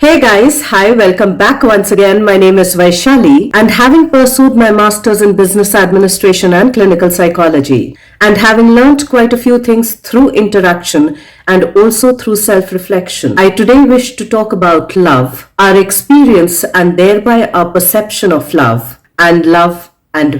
Hey guys, hi, welcome back once again. My name is Vaishali, and having pursued my master's in business administration and clinical psychology, and having learned quite a few things through interaction and also through self-reflection, I today wish to talk about love, our experience and thereby our perception of love and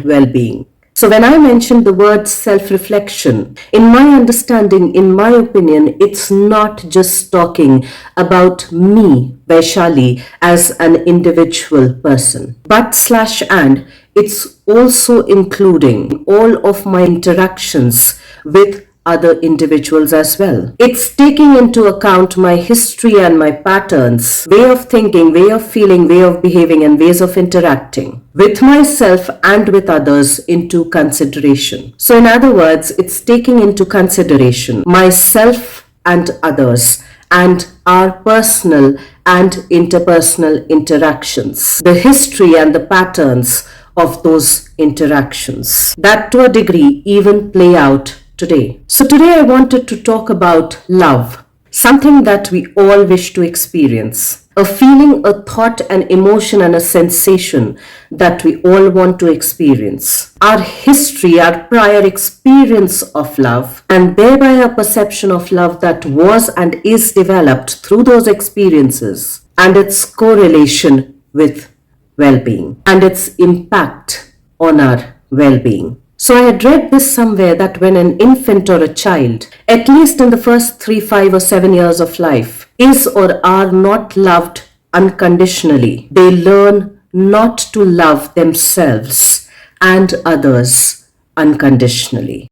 well-being. So when I mentioned the word self-reflection, in my understanding, in my opinion, it's not just talking about me, Vaishali, as an individual person, but/and it's also including all of my interactions with other individuals as well. It's taking into account my history and my patterns, way of thinking, way of feeling, way of behaving, and ways of interacting with myself and with others into consideration. So in other words, it's taking into consideration myself and others and our personal and interpersonal interactions, the history and the patterns of those interactions that to a degree even play out today. So today I wanted to talk about love, something that we all wish to experience, a feeling, a thought, an emotion, and a sensation that we all want to experience. Our history, our prior experience of love, and thereby our perception of love that was and is developed through those experiences, and its correlation with well-being and its impact on our well-being. So I had read this somewhere that when an infant or a child, at least in the first 3, 5 or 7 years of life, is or are not loved unconditionally, they learn not to love themselves and others unconditionally.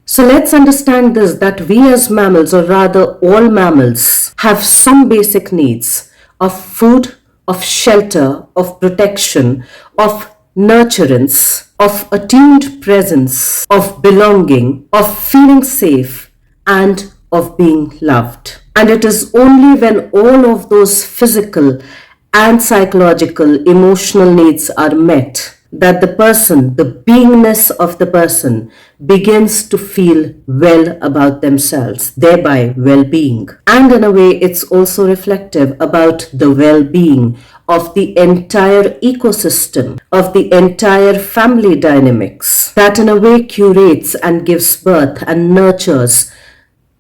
So let's understand this, that we as mammals, or rather all mammals, have some basic needs of food, of shelter, of protection, of nurturance, of attuned presence, of belonging, of feeling safe, and of being loved. And it is only when all of those physical and psychological, emotional needs are met that the person, the beingness of the person, begins to feel well about themselves, thereby well-being. And in a way, it's also reflective about the well-being of the entire ecosystem, of the entire family dynamics, that in a way curates and gives birth and nurtures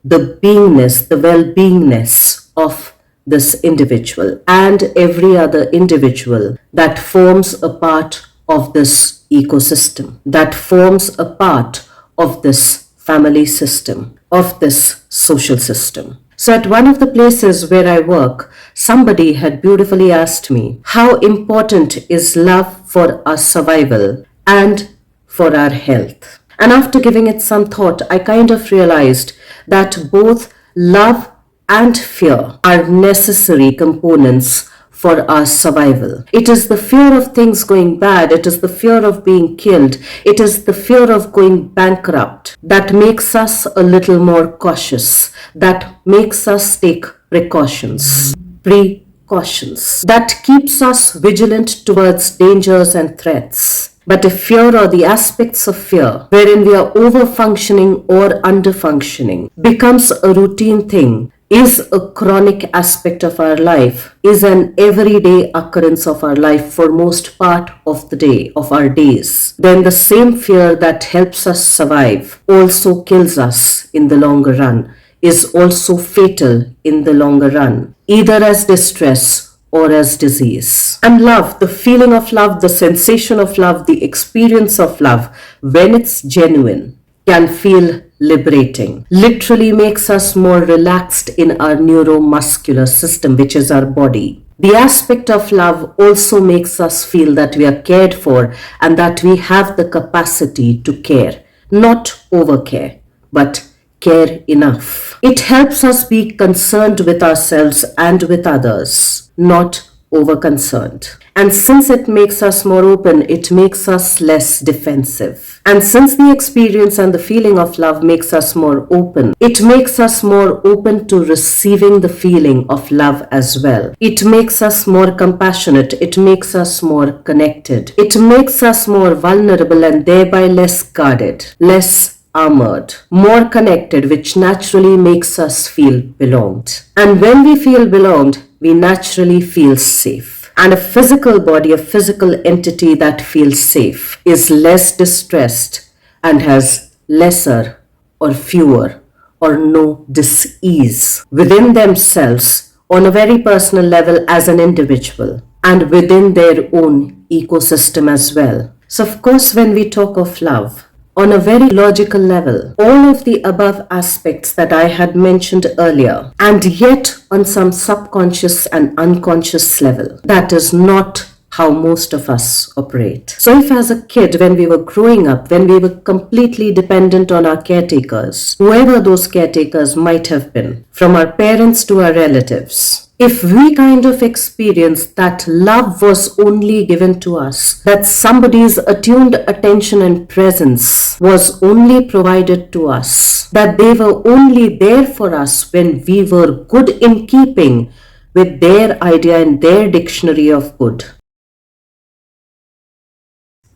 the beingness, the well-beingness of this individual and every other individual that forms a part of this ecosystem, that forms a part of this family system, of this social system. So at one of the places where I work, somebody had beautifully asked me, how important is love for our survival and for our health? And after giving it some thought, I kind of realized that both love and fear are necessary components for our survival. It is the fear of things going bad, it is the fear of being killed, it is the fear of going bankrupt that makes us a little more cautious, that makes us take precautions, that keeps us vigilant towards dangers and threats. But if fear or the aspects of fear, wherein we are over-functioning or under-functioning, becomes a routine thing, is a chronic aspect of our life, is an everyday occurrence of our life for most part of the day, of our days, then the same fear that helps us survive also kills us in the longer run, is also fatal in the longer run, either as distress or as disease. And love, the feeling of love, the sensation of love, the experience of love, when it's genuine, can feel liberating, literally makes us more relaxed in our neuromuscular system, which is our body. The aspect of love also makes us feel that we are cared for and that we have the capacity to care, not overcare, but care enough. It helps us be concerned with ourselves and with others, not over-concerned. And since it makes us more open, it makes us less defensive. And since the experience and the feeling of love makes us more open, it makes us more open to receiving the feeling of love as well. It makes us more compassionate. It makes us more connected. It makes us more vulnerable and thereby less guarded, less armored, more connected, which naturally makes us feel belonged. And when we feel belonged, we naturally feel safe. And a physical body, a physical entity that feels safe, is less distressed and has lesser or fewer or no dis-ease within themselves on a very personal level as an individual and within their own ecosystem as well. So, of course, when we talk of love, on a very logical level, all of the above aspects that I had mentioned earlier, and yet on some subconscious and unconscious level, that is not how most of us operate. So if as a kid, when we were growing up, when we were completely dependent on our caretakers, whoever those caretakers might have been, from our parents to our relatives, if we kind of experienced that love was only given to us, that somebody's attuned attention and presence was only provided to us, that they were only there for us when we were good in keeping with their idea and their dictionary of good.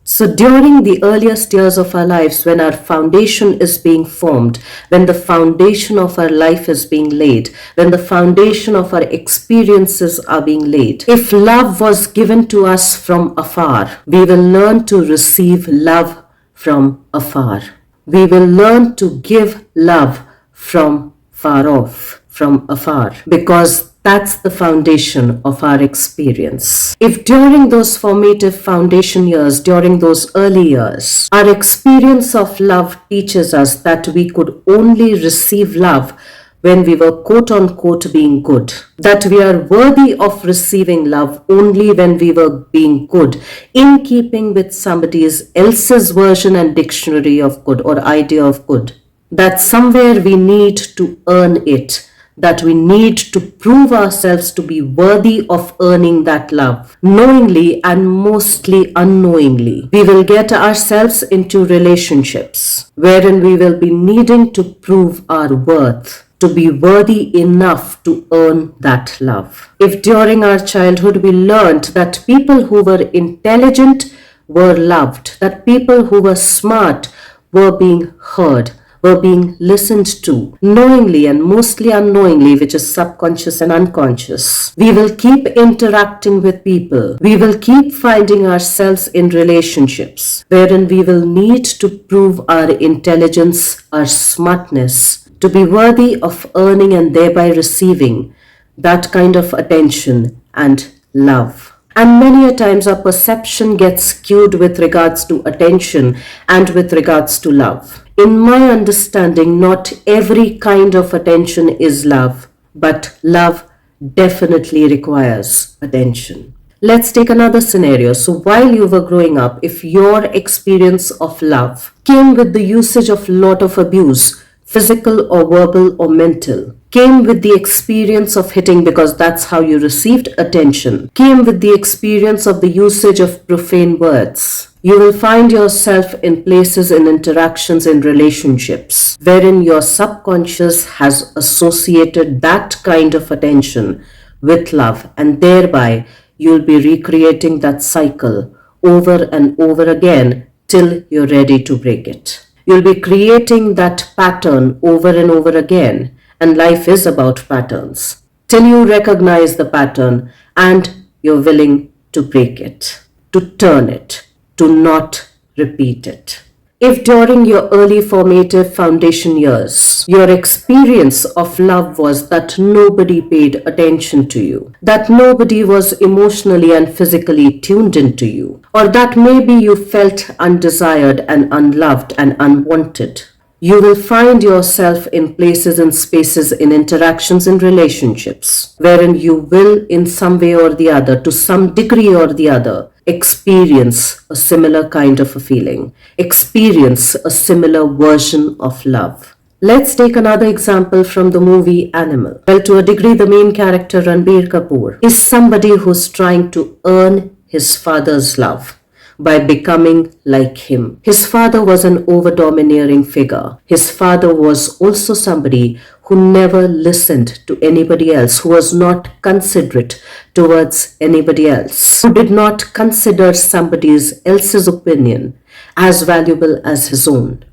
So during the earliest years of our lives, when our foundation is being formed, when the foundation of our life is being laid, when the foundation of our experiences are being laid, if love was given to us from afar, we will learn to receive love from afar. We will learn to give love from far off, from afar, because that's the foundation of our experience. If during those formative foundation years, during those early years, our experience of love teaches us that we could only receive love when we were quote unquote being good, that we are worthy of receiving love only when we were being good, in keeping with somebody else's version and dictionary of good or idea of good, that somewhere we need to earn it, that we need to prove ourselves to be worthy of earning that love. Knowingly and mostly unknowingly, we will get ourselves into relationships wherein we will be needing to prove our worth, to be worthy enough to earn that love. If during our childhood we learned that people who were intelligent were loved, that people who were smart were being heard, were being listened to, knowingly and mostly unknowingly, which is subconscious and unconscious, we will keep interacting with people. We will keep finding ourselves in relationships wherein we will need to prove our intelligence, our smartness, to be worthy of earning and thereby receiving that kind of attention and love. And many a times our perception gets skewed with regards to attention and with regards to love. In my understanding, not every kind of attention is love, but love definitely requires attention. Let's take another scenario. So while you were growing up, if your experience of love came with the usage of lot of abuse, physical or verbal or mental, came with the experience of hitting because that's how you received attention, came with the experience of the usage of profane words, you will find yourself in places, in interactions, in relationships wherein your subconscious has associated that kind of attention with love, and thereby you'll be recreating that cycle over and over again till you're ready to break it. You'll be creating that pattern over and over again, and life is about patterns, till you recognize the pattern and you're willing to break it, to turn it, to not repeat it. If during your early formative foundation years, your experience of love was that nobody paid attention to you, that nobody was emotionally and physically tuned into you, or that maybe you felt undesired and unloved and unwanted, you will find yourself in places and spaces, in interactions and relationships, wherein you will in some way or the other, to some degree or the other, experience a similar kind of a feeling, experience a similar version of love. Let's take another example from the movie Animal. Well, to a degree, the main character, Ranbir Kapoor, is somebody who's trying to earn his father's love by becoming like him. His father was an over-domineering figure. His father was also somebody who never listened to anybody else, who was not considerate towards anybody else, who did not consider somebody else's opinion as valuable as his own.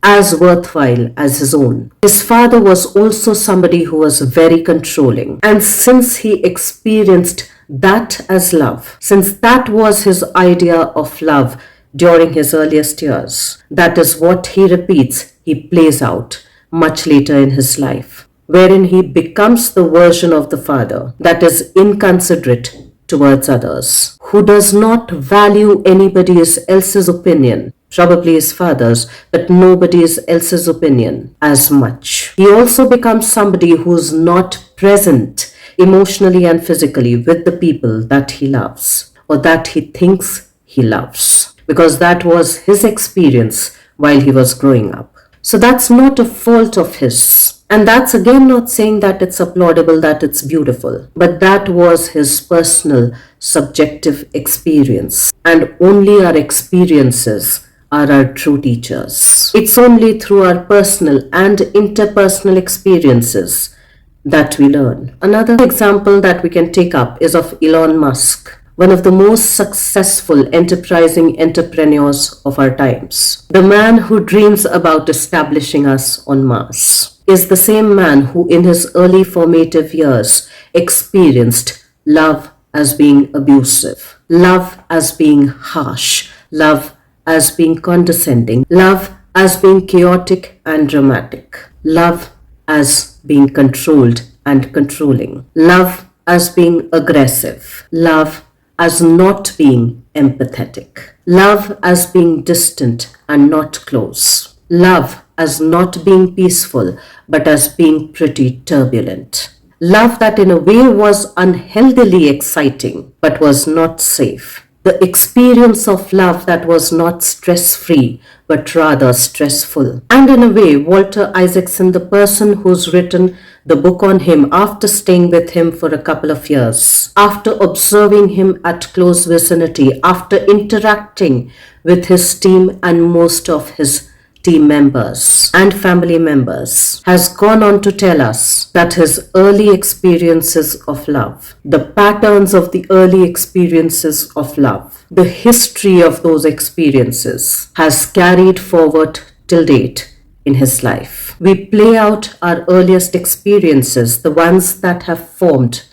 as worthwhile as his own. His father was also somebody who was very controlling. And since he experienced that as love, since that was his idea of love during his earliest years, that is what he repeats, he plays out much later in his life, wherein he becomes the version of the father that is inconsiderate towards others, who does not value anybody else's opinion, probably his father's, but nobody else's opinion as much. He also becomes somebody who's not present emotionally and physically with the people that he loves or that he thinks he loves, because that was his experience while he was growing up. So that's not a fault of his. And that's again not saying that it's applaudable, that it's beautiful, but that was his personal, subjective experience. And only our experiences are our true teachers. It's only through our personal and interpersonal experiences that we learn. Another example that we can take up is of Elon Musk, one of the most successful enterprising entrepreneurs of our times. The man who dreams about establishing us on Mars is the same man who in his early formative years experienced love as being abusive, love as being harsh, love as being condescending, love as being chaotic and dramatic, love as being controlled and controlling, love as being aggressive, love as not being empathetic, love as being distant and not close, love as not being peaceful but as being pretty turbulent, love that in a way was unhealthily exciting but was not safe, the experience of love that was not stress-free but rather stressful. And in a way, Walter Isaacson, the person who's written the book on him after staying with him for a couple of years, after observing him at close vicinity, after interacting with his team and most of his team members and family members, has gone on to tell us that his early experiences of love, the patterns of the early experiences of love, the history of those experiences has carried forward till date in his life. We play out our earliest experiences, the ones that have formed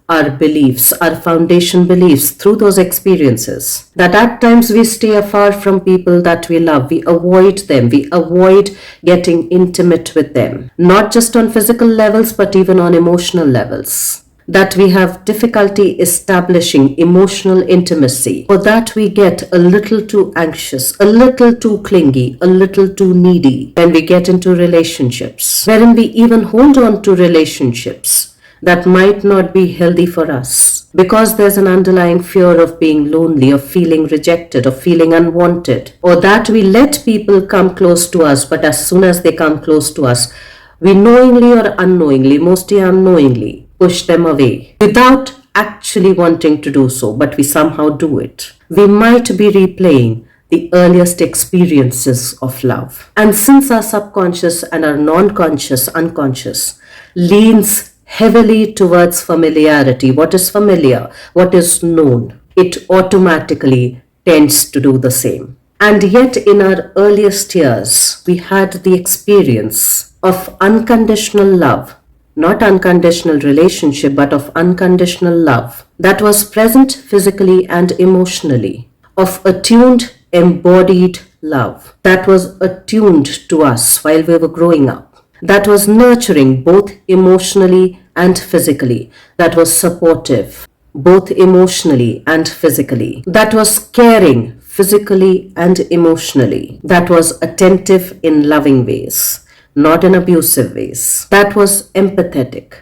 our beliefs, our foundation beliefs through those experiences. That at times we stay afar from people that we love. We avoid them. We avoid getting intimate with them. Not just on physical levels, but even on emotional levels. That we have difficulty establishing emotional intimacy, or that we get a little too anxious, a little too clingy, a little too needy when we get into relationships, wherein we even hold on to relationships that might not be healthy for us because there's an underlying fear of being lonely, of feeling rejected, of feeling unwanted, or that we let people come close to us, but as soon as they come close to us, we knowingly or unknowingly, mostly unknowingly, push them away without actually wanting to do so, but we somehow do it. We might be replaying the earliest experiences of love. And since our subconscious and our non-conscious, unconscious, leans heavily towards familiarity, what is familiar, what is known, it automatically tends to do the same. And yet in our earliest years, we had the experience of unconditional love, not unconditional relationship, but of unconditional love that was present physically and emotionally, of attuned, embodied love that was attuned to us while we were growing up, that was nurturing both emotionally and physically, that was supportive both emotionally and physically, that was caring physically and emotionally, that was attentive in loving ways, not in abusive ways, that was empathetic,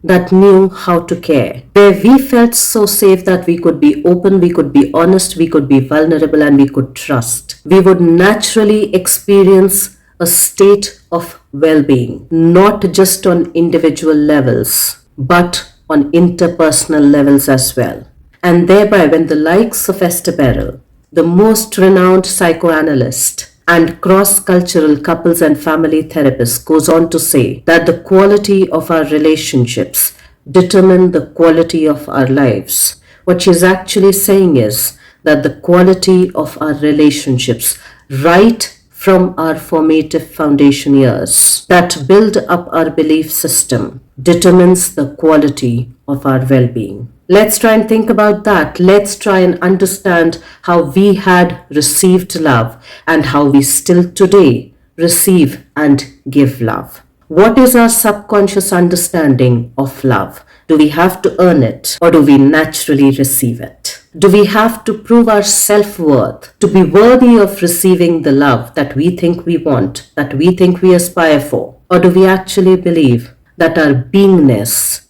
that knew how to care, where we felt so safe that we could be open, we could be honest, we could be vulnerable, and we could trust. We would naturally experience a state of well-being, not just on individual levels, but on interpersonal levels as well. And thereby, when the likes of Esther Perel, the most renowned psychoanalyst and cross-cultural couples and family therapist, goes on to say that the quality of our relationships determine the quality of our lives, what she's actually saying is that the quality of our relationships right from our formative foundation years that build up our belief system determines the quality of our well-being. Let's try and think about that. Let's try and understand how we had received love and how we still today receive and give love. What is our subconscious understanding of love? Do we have to earn it or do we naturally receive it? Do we have to prove our self-worth to be worthy of receiving the love that we think we want, that we think we aspire for? Or do we actually believe that our beingness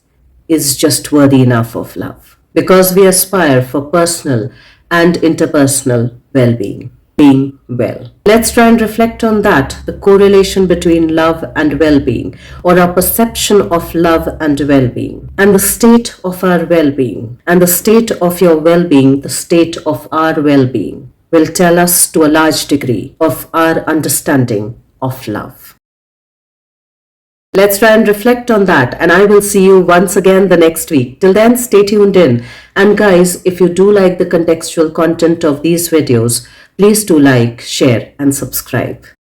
is just worthy enough of love? Because we aspire for personal and interpersonal well-being. Being well. Let's try and reflect on that, the correlation between love and well-being, or our perception of love and well-being, and the state of our well-being, and the state of your well-being, the state of our well-being, will tell us to a large degree of our understanding of love. Let's try and reflect on that, and I will see you once again the next week. Till then, stay tuned in. And guys, if you do like the contextual content of these videos, please do like, share, and subscribe.